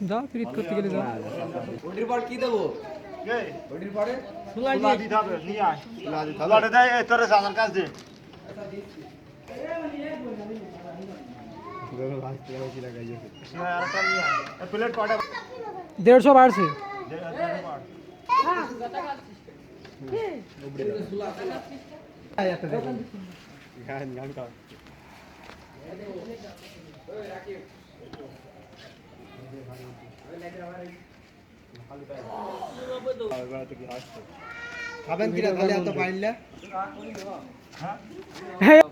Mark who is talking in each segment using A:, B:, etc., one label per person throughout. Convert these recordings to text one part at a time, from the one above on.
A: যাও ফিরিত করতে গেলে যাও।
B: ওটির পর কি দেবো? ওটির পরে সুলা দিতে হবে, নিয়ে আয়। সুলাটা দেয়, এই তোর আমার কাছে দে।
A: 150 বাড়ছে।
B: খাবেন কিনা খালি এত পাইলে?
A: হ্যাঁ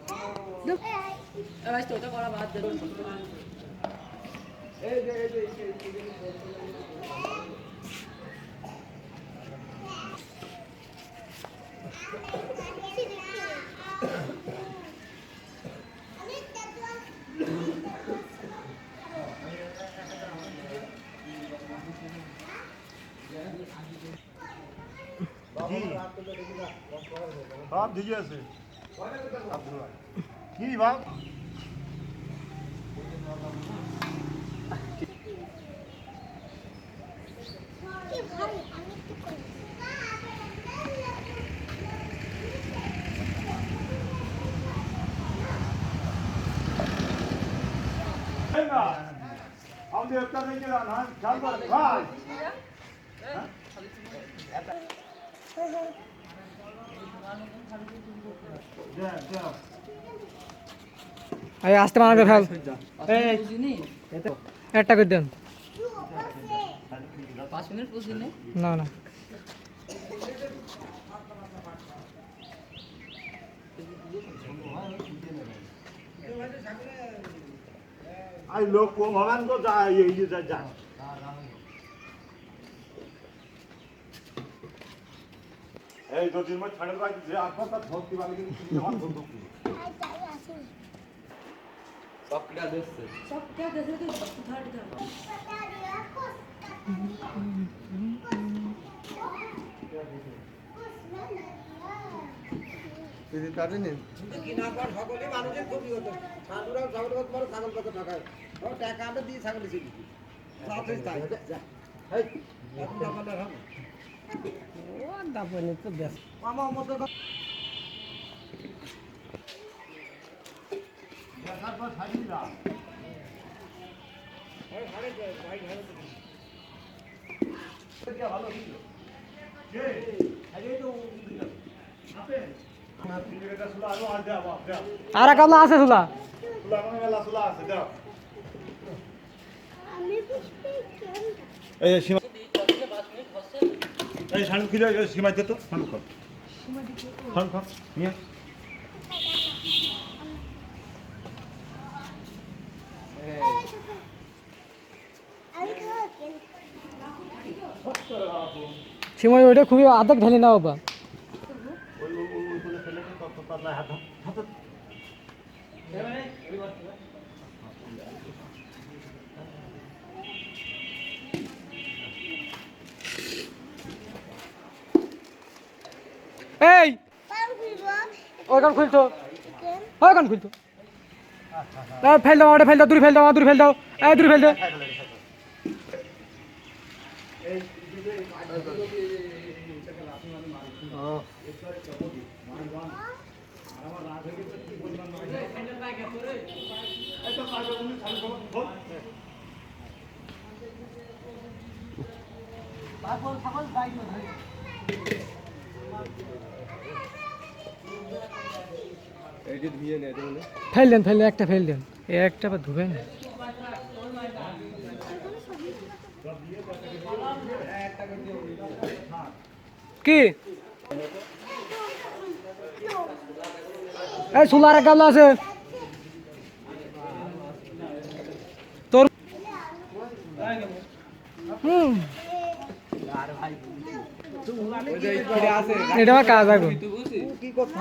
B: সব ভিজে আছে কি বাপ আমাদের একটা দেখে না খেয়াল করে ভাই
A: আসতে মানাবে ফেল একটা করে দেন। না না
B: আই লোক কম হবেন তো যা এই যে যা এই দু দিন মধ্যে ঠান্ডা লাগে যে আপনার তা ধরতে পারলে কিন্তু আমার বন্ধু
C: সবটা দেখছে তো ধরে ধরে
B: যদি কাটে নেন
D: কি না কর সকলে মানুষের ক্ষতি হতো সাধুরাও ছাগল কত বড় ছাগল কত টাকায় ও টাকা আমরা দিয়ে ছাগল ছিল সাথেই তাই যা হেই এখন দাপালে হবে ও দাপালে তো বেশ মামা মত
B: দেখার পর ছাড়ি না
D: ভাই ভাই ভাই
B: এটা ভালো ছিল কে আগে তো আপে না পিলেটা সুলা আলো আর দাও দাও
A: আর কামলা আছে সুলা
B: সুলা মানে মেলা সুলা আছে দাও
E: আমি বুঝতে কেন
B: এই সীমা এই শানু কি যায় সীমা দে তো শানু কর শানু কর নিয়ে
E: আমি খাওয়াতেন
A: সময় ওইটা খুবই আদক ঢালি না বাবা।
B: ওই করে ফেলে তো তার না হাত হাত
A: এই
E: পাম ফিরবো
A: ওইখান খুলতো
E: কেন
A: ওইখান খুলতো ফেল দাও ওটা ফেল দাও দূরে ফেল দাও দূরে ফেল দাও এই দূরে ফেল দাও ফেল দেন একটা ফেল দেন একটা আবার ধুবেন কি এই সুলার গামলা আছে তোর এটা আমার কাজ এখন
B: কি কথা